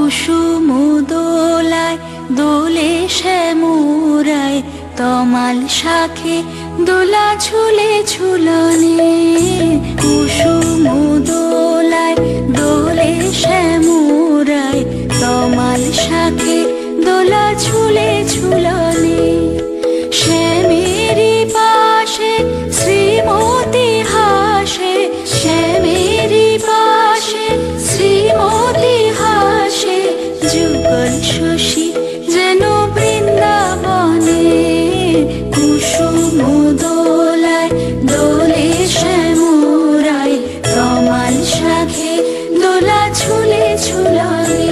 কুসুম দোলায় দোলে শ্যামরায় তমাল শাখে দোলা ঝুলে ঝুলনে। কুসুম দোলায় দোলে শ্যামরায় তমাল শাখে দোলা ঝুলে ঝুলনে। শ্যামেরি পাশে শ্রীমতী হাসে, শ্যামেরি পাশে শ্রীমতী হাসে, যুগল শশী যেন বৃন্দাবনে। কুসুম দোলায় দোলে শ্যামরায় তমাল শাখে দোলা ঝুলে ঝুলনে।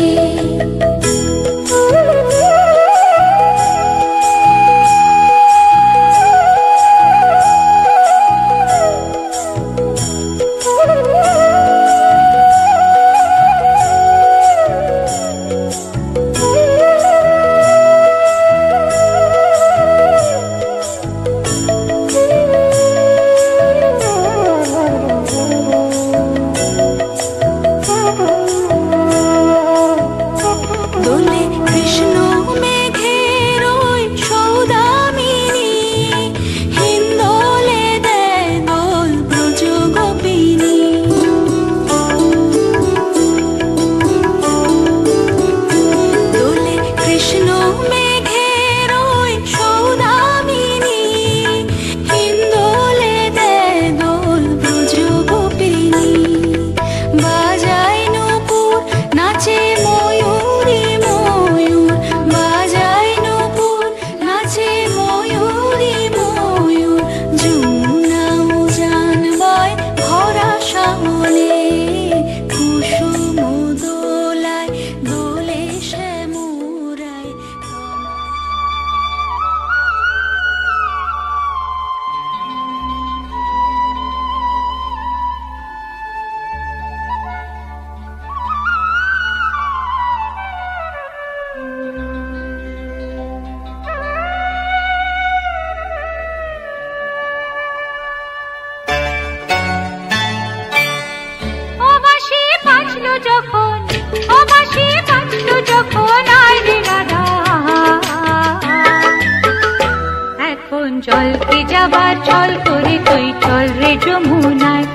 জলকে যাবার ছল করে তুই চল রে যমুনায়,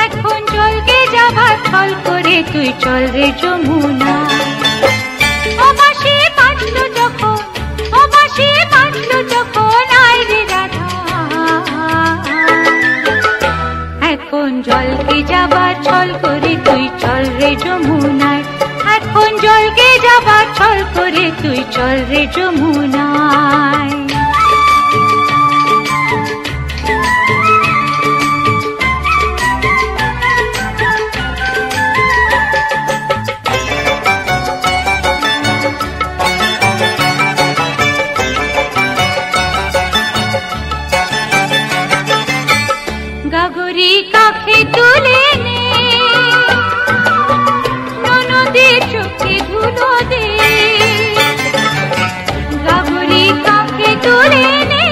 এখন জলকে যাবার ছল করে তুই চল রে যমুনায়। ও বাঁশি বাজলো যখন, ও বাঁশি বাজলো যখন আয় রে রাধা, এখন জলকে যাবার ছল করে তুই চল রে যমুনায়, এখন জলকে যাবার ছল করে তুই চল রে যমুনায়। গাগরি কাখে তুলে নে, ননদে চোখে ধুলো দে, গাগরি কাখে তুলে নে,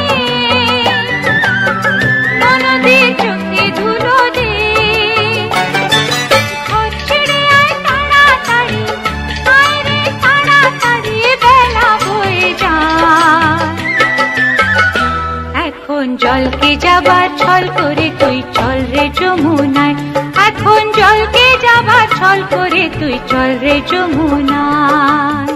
ননদে চোখে ধুলো দে। ঘর ছেড়ে আয় তাড়াতাড়ি, আয় রে তাড়াতাড়ি, বেলা বয়ে যায়। এখন জলকে যাবার ছল করে তুই চল রে যমুনায়, এখন জলকে যাবার ছল করে তুই চল রে যমুনায়।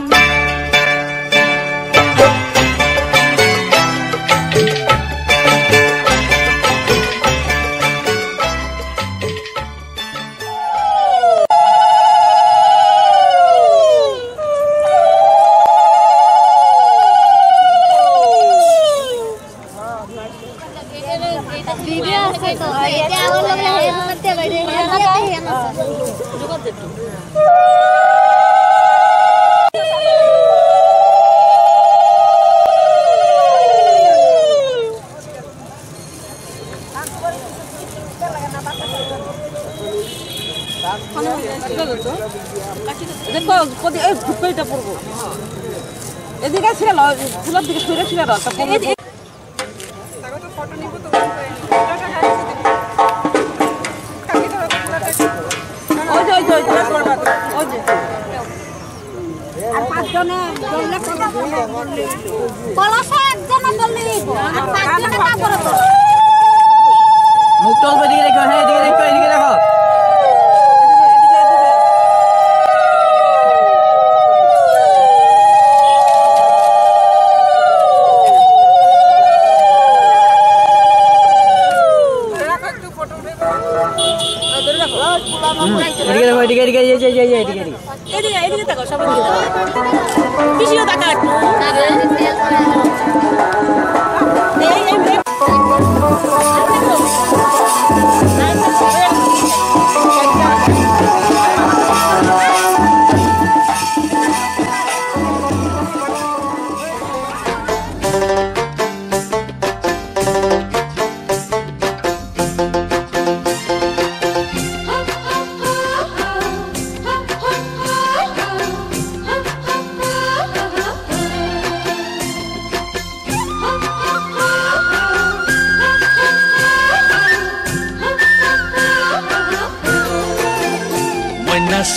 এদিকে ছিল ফুলের দিকে সরে ছিল একজনে বললে পলাশ একজনে বললে আর পাঁচজনে কা করে তো মুখটা অল্প দিকে রেখো, হ্যাঁ এদিকে রেখো, এদিকে দেখো। এদিকে দেখো, এদিকে এদিকে এদিকে এদিকে এদিকে এদিকে দেখো সবাই দিকে দেখো পিছিয়ে দেখা একটু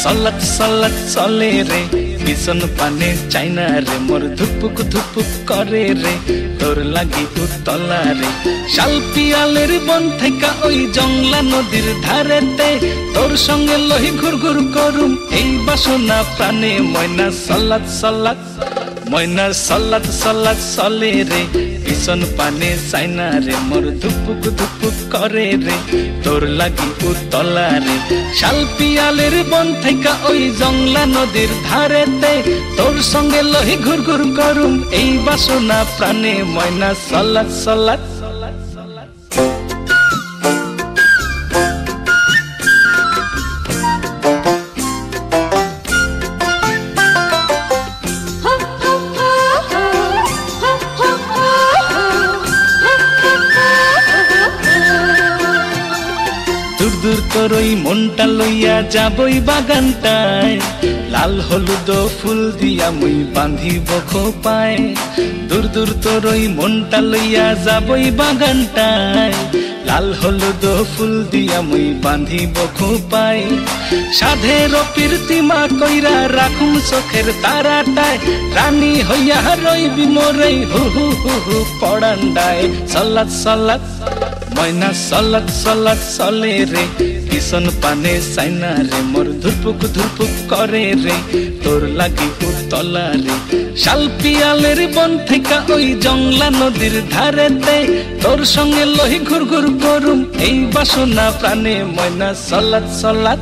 सलत सलत चले रे बिसन पाने चाइना रे मोर धुपुक धुपुक करे रे तोर लागी उतला रे शाल पियालेर बन थेका ओई जंगला नदीर धारेते तोर संगे लही घुर घुर करुम এই বাসনা প্রাণে ময়না सलत सलत ময়না सलत सलत चले रे बिसन पाने चाइना रे मोर धुपुक धुपुक करे रे तोर लागी उतला रे शाल पियालेर बन थेका ओई जंगला नदीर धारेते तोर संगे लही घुर घुर करुम এই বাসনা প্রাণে ময়না सलत सलत दूर दूर তোর ওই মনটা লইয়া যাবই বাগানটায় লাল হলুদ ফুল দিয়া মুই বাঁধিব খোপায় দূর দূর তোর ওই মনটা লইয়া যাবই বাগানটায় লাল হলুদ ফুল দিয়া মুই বাঁধিব খোপায় সাধের প্রীতিমা কইরা রাখুম চোখের তারাটায় রানী হইয়া রইবি মোরে হু হু হু হু পড়ান্ডায় सलत सलत ময়না सलत सलत चले रे किसन पाने चाइना रे मोर धुरपुक धुरपुक करे रे तोर लागी उतला रे शाल पियालेर बन थेका ओई जंगला नदीर धारेते तोर संगे लही घुर घुर करुम এই বাসনা প্রাণে ময়না सलत सलत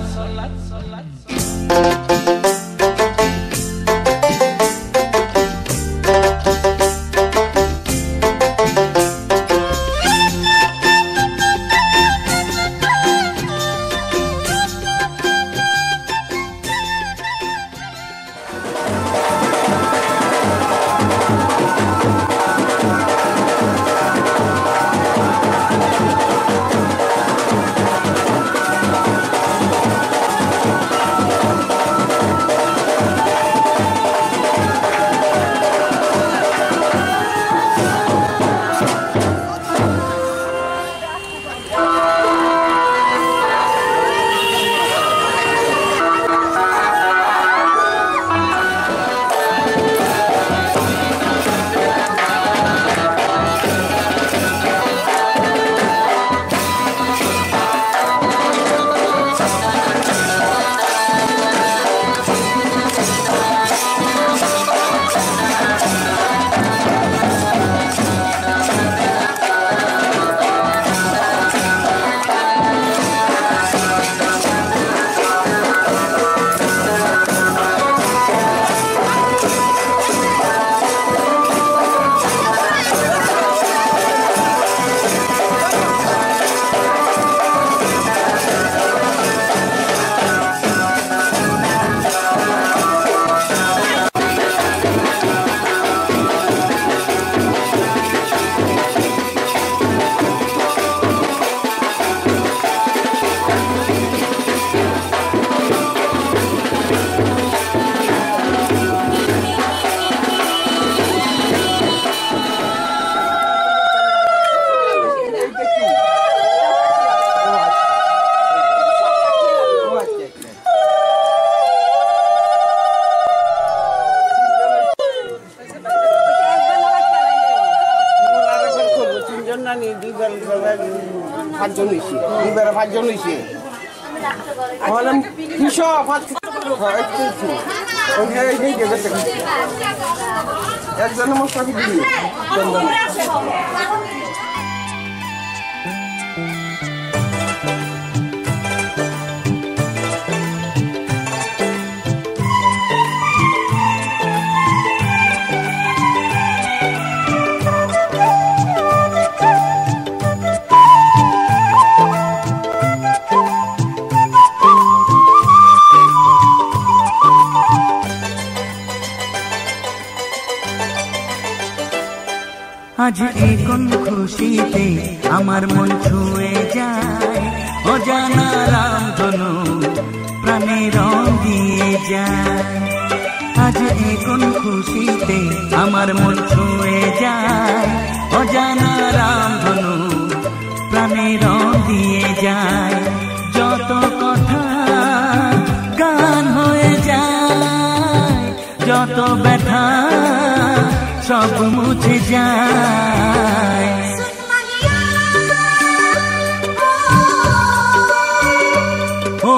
5জন হইছে দুইবারে 5জন হইছে হলাম 205 হ্যাঁ একটু ওই এই গেছে একজন মোস্তাফি দিই আজ এই কোন খুশিতে আমার মন ছুঁয়ে যায় অজানা রামধনু প্রাণে রং দিয়ে যায় আজ এই কোন খুশিতে আমার মন ছুঁয়ে যায় অজানা রামধনু প্রাণে রং দিয়ে যায় যত কথা গান হয়ে যায় যত ব্যথা সব মুছে যায় ও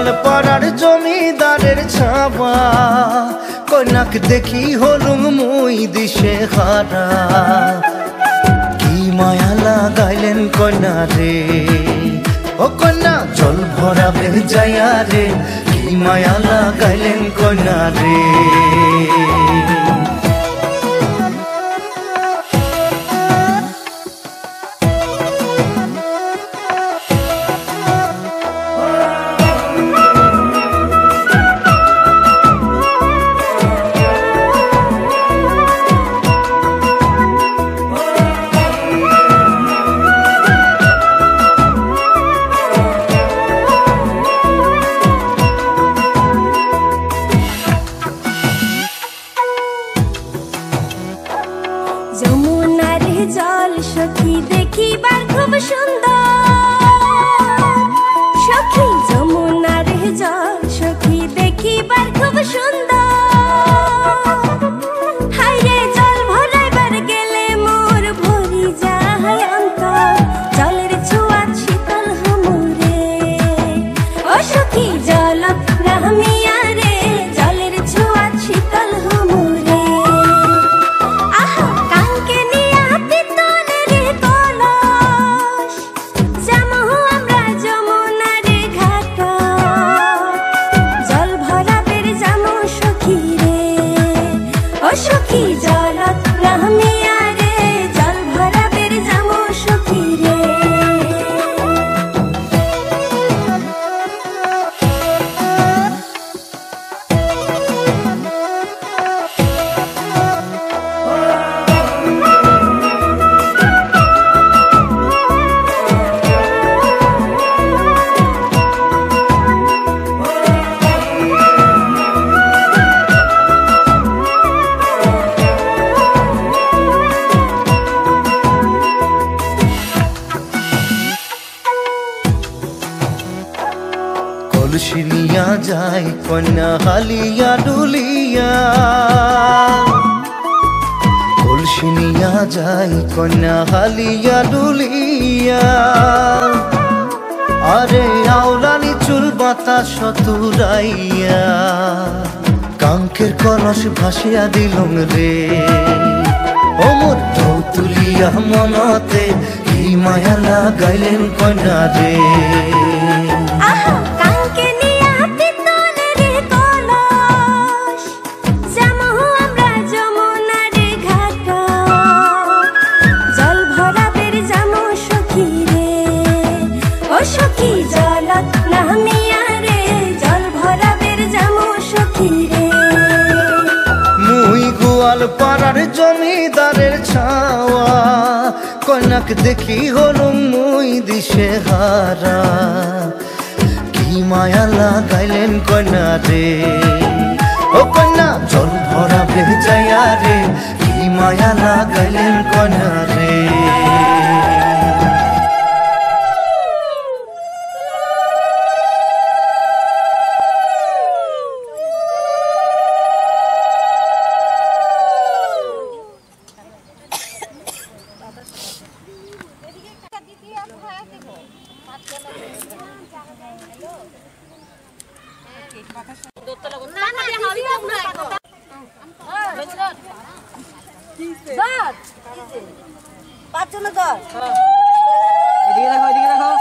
গোয়ালপাড়ার জমিদারের ছাওয়া কন্যাক দেখি হলুম মুই দিশে হারা কি মায়া লাগাইলেন কন্যা রে ও কন্যা জল ভরাবে যাইয়া রে কি মায়া লাগাইলেন কন্যা রে যমুনার জল সখী দেখিবার খুব সুন্দর সখী যমুনার জল সখী দেখিবার খুব সুন্দর হায়রে জল ভরাইবার গেলে মোর ভরি যায় অন্তর জলের ছোঁয়া শীতল হমুরে ও সখী জল রামিয়া রে জলের ছোঁয়া শীতল হমুরে সখী জলত রামিয়া রে জল ভরাবের যামো সখী রে কলসিনিয়া যায় কন্যা হালিয়া ডুলিয়া কলসিনিয়া যায় কন্যা হালিয়া ডুলিয়া আরে আওলানি চুল বাতাস তুরাইয়া কাঙ্কের কলস ভাসিয়া দিলং রে ও মোর ঢৌ তুলিয়া মনতে কি মায়া লাগাইলেন কন্যা রে সখী জলত নামিয়া রে জল ভরাবের যামো সখী রে মুই গোয়ালপাড়ার জমিদারের ছাওয়া কন্যাক দেখি হলুম মুই দিশে হারা কি মায়া লাগাইলেন কন্যা রে ও কন্যা জল ভরাবে যাইয়া রে কি মায়া লাগাইলেন কন্যা রে পাঁচজন ধর এদিকে দেখো এদিকে দেখো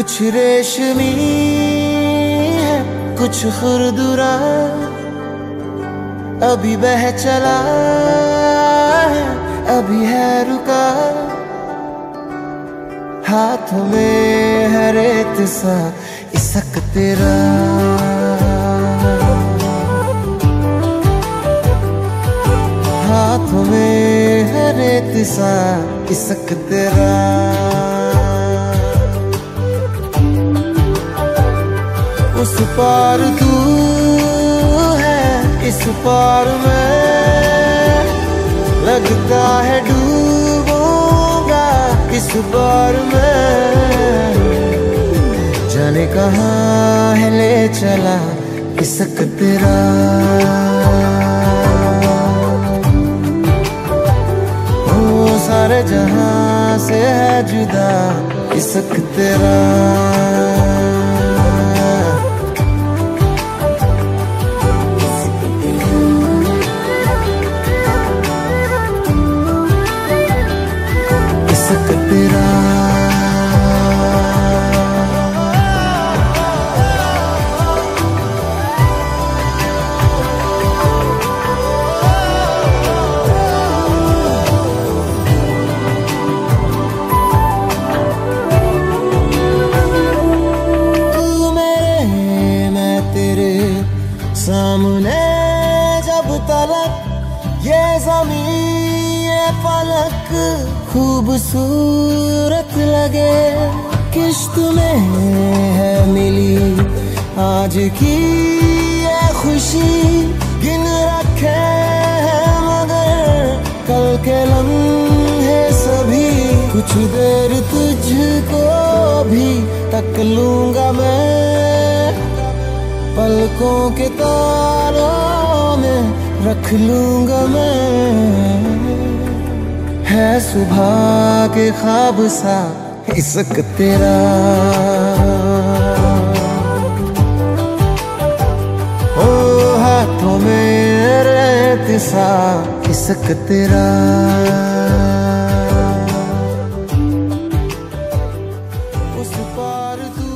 कुछ रेशमी है कुछ खुरदुरा, अभी बह चला है अभी है रुका, हाथों में है रेत सा इसक तेरा। हाथों में है रेत सा इसक तेरा। उस पार तू है इस पार मैं, लगता है डूबूंगा इस बार मैं। जाने कहाँ है ले चला इसक तेरा। ओ सारे जहां से है जुदा इसक तेरा। सामने जब तलक ये ज़मीन ये फलक खूबसूरत लगे, किश्त में है मिली आज की ये खुशी। गिन रखे हैं मगर कल के लम्हे सभी, कुछ देर तुझको भी तक लूंगा मैं। पलकों के तारों में रख लूंगा मैं। है सुबह के ख्वाब सा इसक तेरा। ओ हाथों में रेत सा इसक तेरा। उस पार तू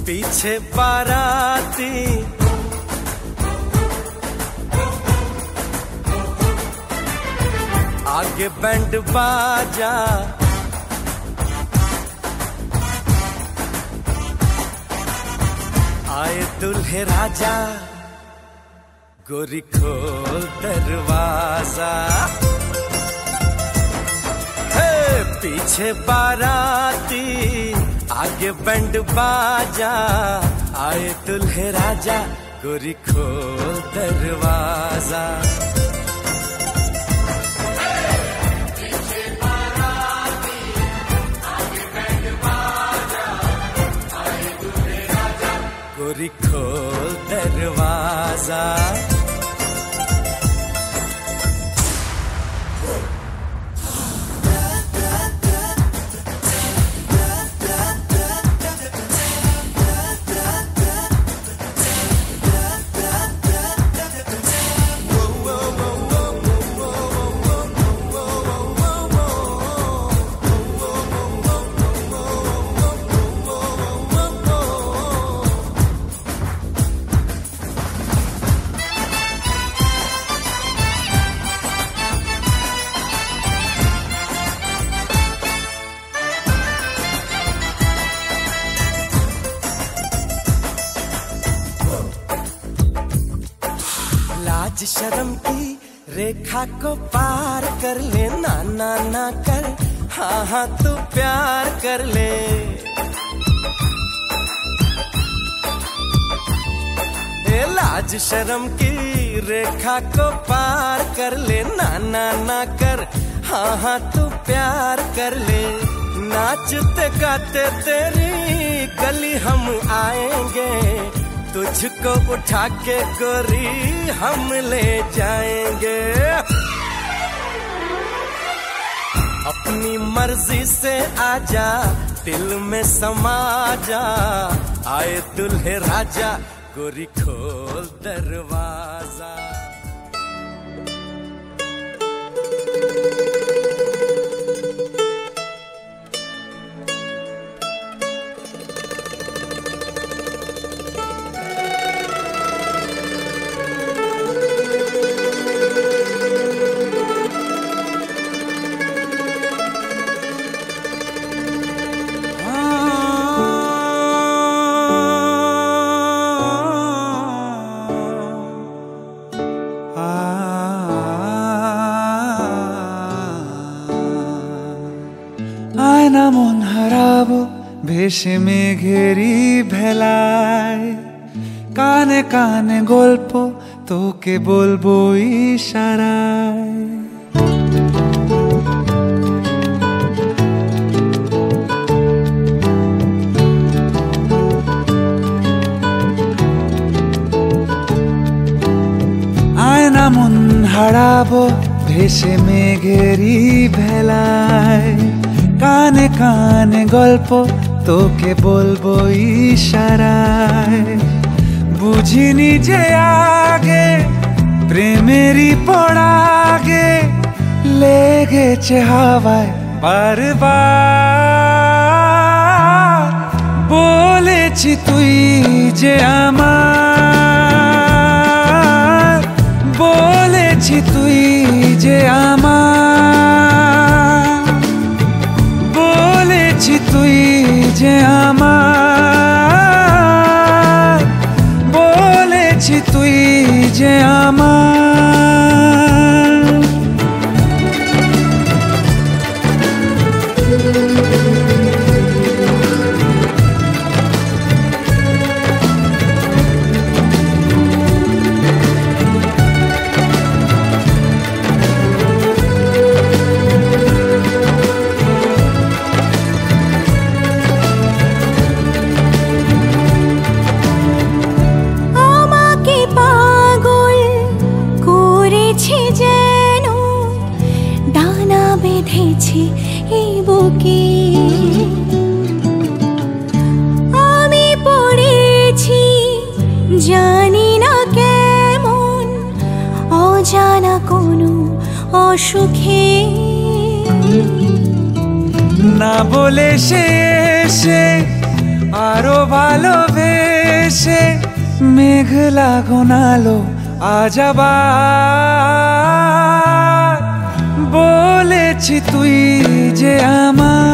पीछे बाराती आगे बैंड बाजा, आए दुल्हे राजा, गोरी खोल दरवाजा। हे पीछे बाराती आगे बैंड बाजा, आए दुल्हे राजा, गोरी खोल दरवाजा। गोरी खोल दरवाजा। लाज शर्म की रेखा को पार कर ले, ना ना ना कर, हाँ हाँ तू प्यार कर ले। ए लाज शर्म की रेखा को पार कर ले, ना ना ना कर, हाँ हाँ तू प्यार कर ले। नाचते गाते तेरी गली हम आएंगे, तुझको उठा के गोरी हम ले जाएंगे। अपनी मर्जी से आजा, दिल में समा जा, आए दुल्हे राजा, गोरी खोल दरवाजा। আয়না মন হারাবো ভেসে মেঘেরি ভেলায়, কানে কানে গল্প তোকে বলবো ইশারায়। আয়না মন হারাবো ভেসে মেঘেরি ভেলায়, কানে কানে গল্প তোকে বলবো ইশারায়। বুঝিনি যে আগে প্রেমেরই পড়াগে, লেগেছে হাওয়ায় বারবার। বলেছি তুই যে আমার, বলেছি তুই যে আমার, বলেছি তুই যে আমার, বলেছি তুই যে আমার। আমি পড়েছি জানি না কেমন অজানা কোনো অসুখে, না বলে সে এসে আরো ভালোবেসে মেঘলা ঘনালো আজ আবার বলেছি তুই যে আমার,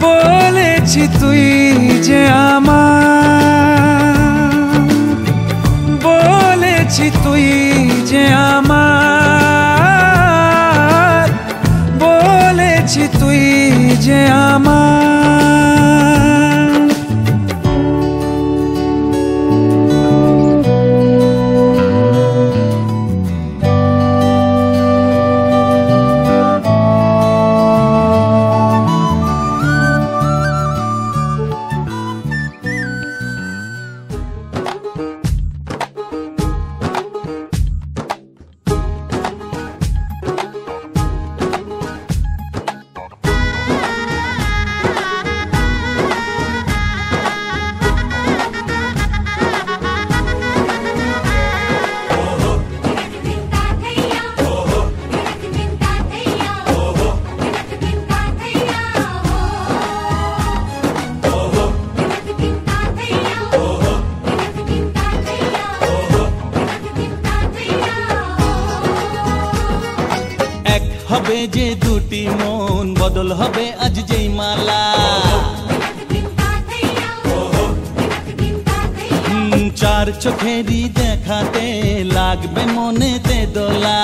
বলেছি তুই যে আমার, বলেছি তুই যে আমার, বলেছি তুই যে আমার। হবে যে দুটি মন বদল হবে আজ যেই মালা, চার চোখেরই দেখাতে লাগবে মনেতে দোলা।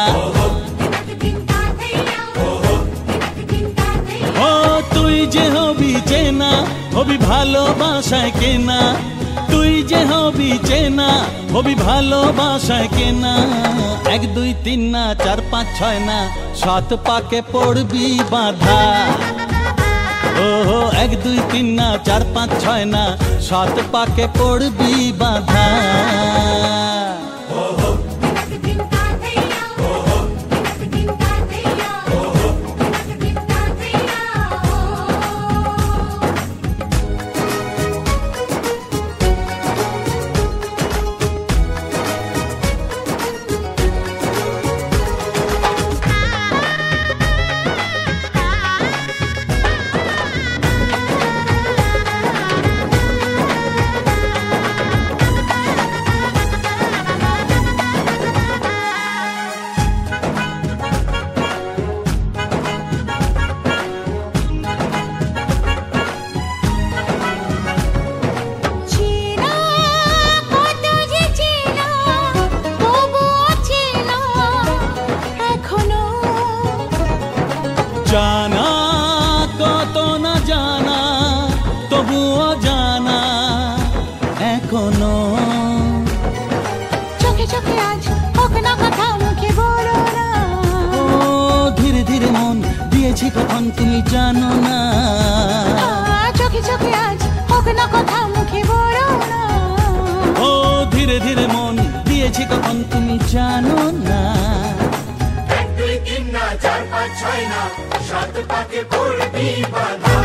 ও তুই যে হবি চেনা, হবি ভালোবাসায় কেনা, তুই যে হবি চেনা, হবি ভালোবাসায় কেনা। 1 2 3 না 4 5 6 না 7 পাকে পড়বি বাঁধা। ও 1 2 3 না 4 5 6 না 7 পাকে পড়বি বাঁধা। জানা কত না জানা তবুও জানা এখনো। চোখে চোখে আজ হোক না কথা মুখে বলো না। ও ধীরে ধীরে মন দিয়েছি কখন তুমি জানো না। চোখে চোখে আজ হোক না কথা মুখে বলো না। ও ধীরে ধীরে মন দিয়েছি কখন তুমি জানো না। 1 2 3 না 4 5 6 না 7 পাকে পড়বি বাঁধা।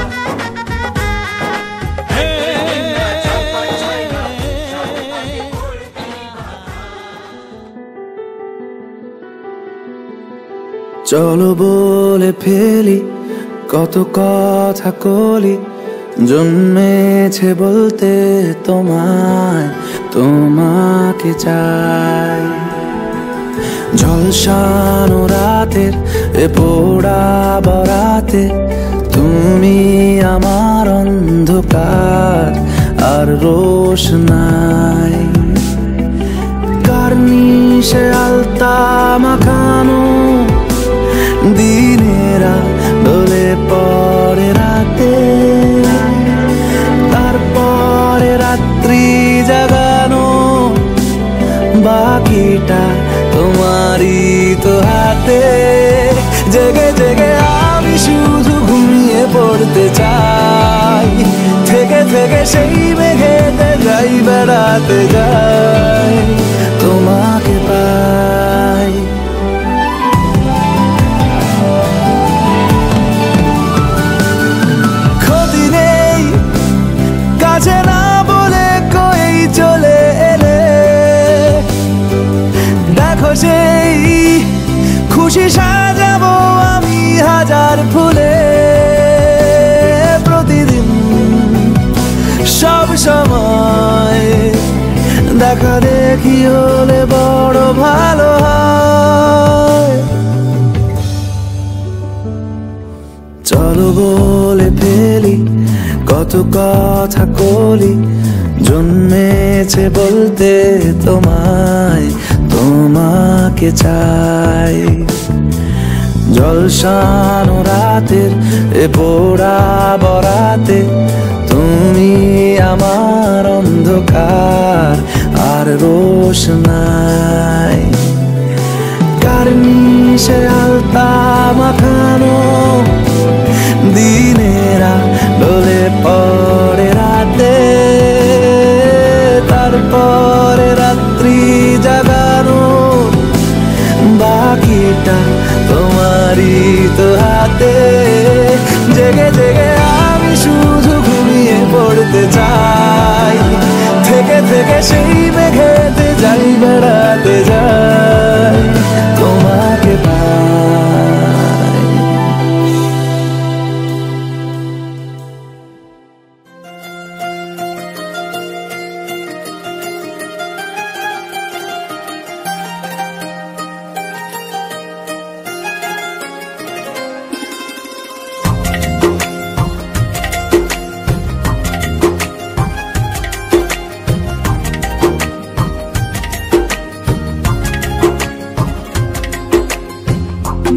চলো বলে ফেলি কত কথা কলি, জন্মেছে বলতে তোমায়, তোমাকে চাই। ঝলসানো রাতের এ পোড়া বরাতে তুমি আমার অন্ধকার আর রোশনাই। কার্নিশে আলতা মাখানো দিনেরা ডলে পরে রাতে, তারপরে রাত্রি জাগানো বাকিটা তোমারই তো হাতে। জেগে জেগে আমি শুধু ঘুমিয়ে পড়তে চাই, থেকে থেকে সেই মেঘেতে যাই বেড়াতে যাই, তোমাকে পাই। ক্ষতি নেই কাছে না বলে কই চলে এলে, দেখো সেই খুশি সাজাবো আমি হাজার ফুলে। প্রতিদিন সময় দেখা দেখি হলে বড় ভালো হয়। চলো বলে ফেলি কত কথা কলি, জন্মেছে বলতে তোমায়, তোমাকে চাই। জলসানো রাতের এ পোড়া বরাতে তুমি আমার অন্ধকার আর রোশনাই। কার্নিশে আলতা মাখানো দিনেরা ডলে পড়ে রাতে, তারপরে রাত্রি জাগানো বাকিটা তোমারই তো হাতে। জেগে জেগে আমি শুধু ঘুমিয়ে পড়তে চাই, থেকে থেকে সেই মেঘেতে যাই বেড়াতে যাই, তোমাকে পাই।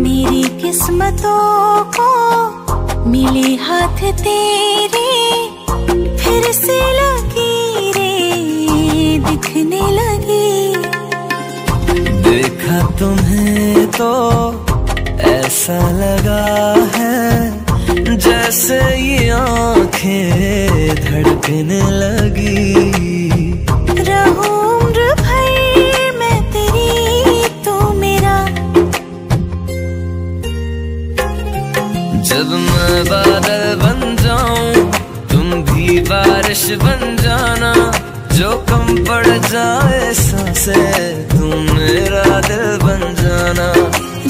मेरी किस्मतों को मिले हाथ तेरे, फिर से लकीरें दिखने लगी। देखा तुम्हें तो ऐसा लगा है जैसे ये आंखें धड़कने लगी। रहूं उम्र भर मैं तेरी, तू मेरा। जब मैं बादल बन जाऊं तुम भी बारिश बन जाना, जो कम पड़ जाए सांसें तुम मेरा दिल बन जाना।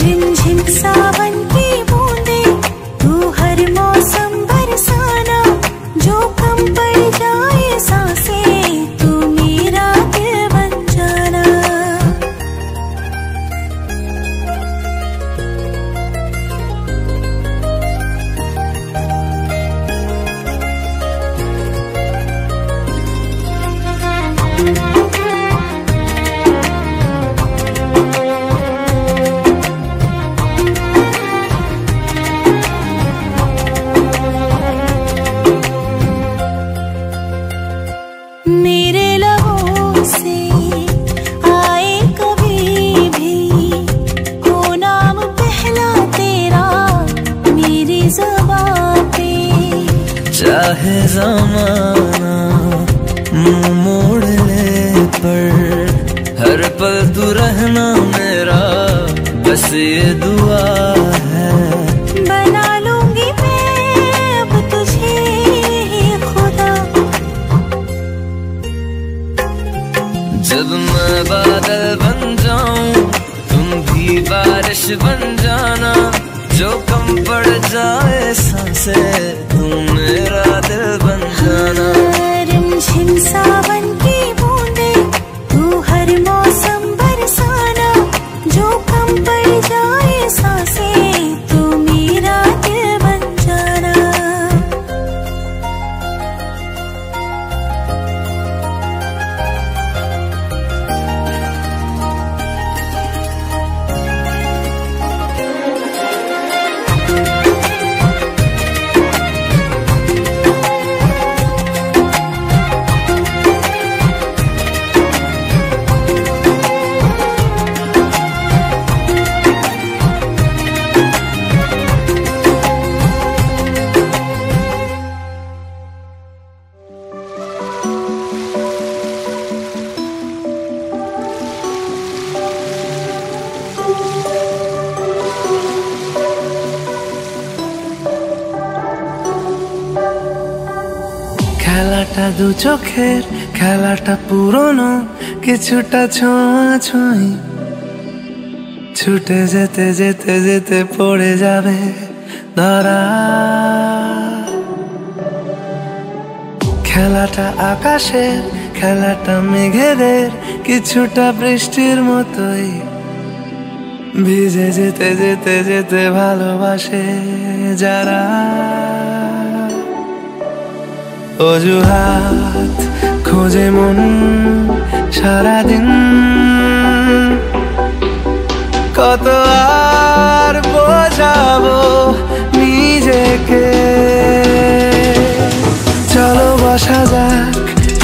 रिमझिम सावन की बूंदे तू हर मौसम बरसाना, जो कम पड़ जाए सांसें तू मेरा दिल बन जाना। मेरे लबों से आए कभी भी हो नाम पहला तेरा मेरी ज़ुबां पे। चाहे ज़माना मुंह मोड़ ले पर हर पल तू रहना मेरा, बस ये दुआ है। बना लूंगी मैं अब तुझे ही खुदा। जब मैं बादल बन जाऊं तुम भी बारिश बन जाना, जो कम पड़ जाए सांसें तुम मेरा दिल बन जाना। रिमझिम सावन की बूंदे तू हर मौसम बरसाना, जो कम पड़ जाए सांसें तू मेरा दिल बन जाना। খেলাটা দু চোখের, খেলাটা পুরনো, কিছুটা ছোঁয়াছুঁই, ছুটে যেতে যেতে যেতে পড়ে যাবে ধরা। খেলা আশাটা আকাশের, খেলাটা মেঘেদের, কিছুটা বৃষ্টির মতোই ভিজে যেতে যেতে যেতে ভালোবাসে যারা। অজুহাত খোঁজে মন সারাদিন, কত আর বোঝাবো নিজেকে। চলো বসা যাক,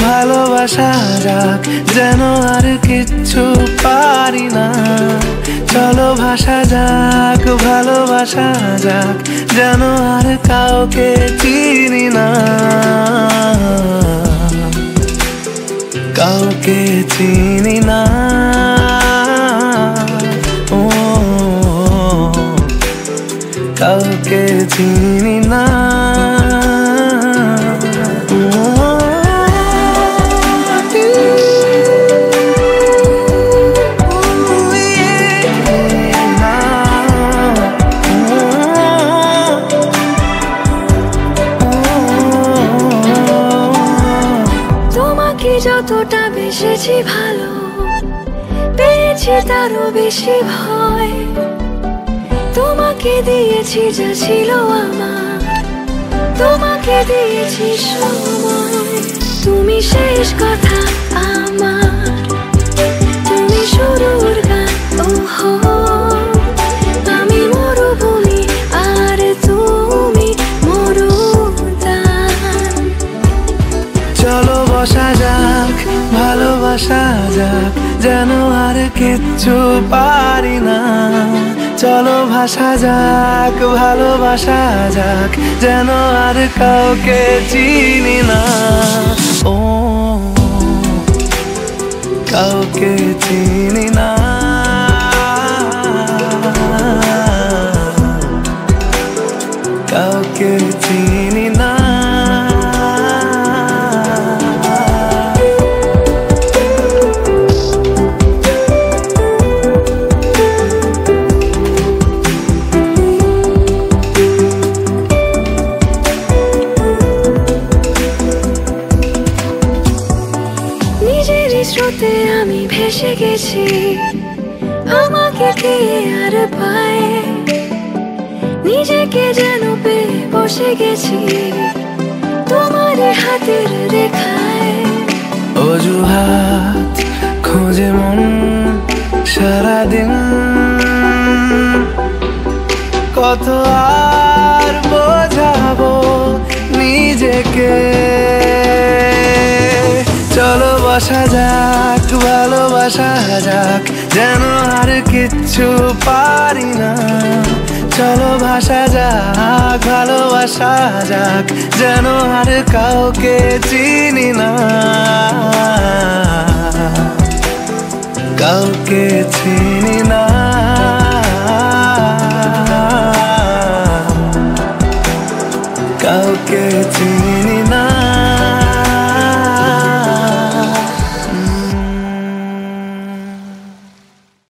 ভালোবাসা যাক, যেন আর কিচ্ছু পারি না। চলো ভাসা যাক, ভালোবাসা যাক, যেন আর কাউকে চিনি না, কাউকে চিনি না। ও কাউকে চিনি না। যতটা বেসেছি ভালো, পেয়েছি তারও বেশি ভয়। তোমাকে দিয়েছি যা ছিল আমার, তোমাকে দিয়েছি সময়। তুমি শেষ কথা আমার, তুমি শুরুর গান। ওহো আমি মরুভূমি আর তুমি মরুদ্যান। চলো বসা যাক, ভালোবাসা যাক, যেন আর কিচ্ছু পারি না। চলো ভাসা যাক, ভালোবাসা যাক, যেন আর কাউকে চিনি না। ও কাউকে চিনি না, কাউকে চিনি না। স্রোতে আমি ভেসে গেছি, আমাকে কে আর পায়। নিজেকে যেন পেয়ে বসে গেছি তোমার হাতের রেখায়। অজুহাত খোঁজে মন সারাদিন, কত আর বোঝাবো নিজেকে। চলো বসা যাক, ভালোবাসা যাক, যেন আর কিচ্ছু পারি না। চলো ভাসা যাক, ভালোবাসা যাক, যেন আর কাউকে চিনি না, কাউকে চিনি না, কাউকে চিনি না।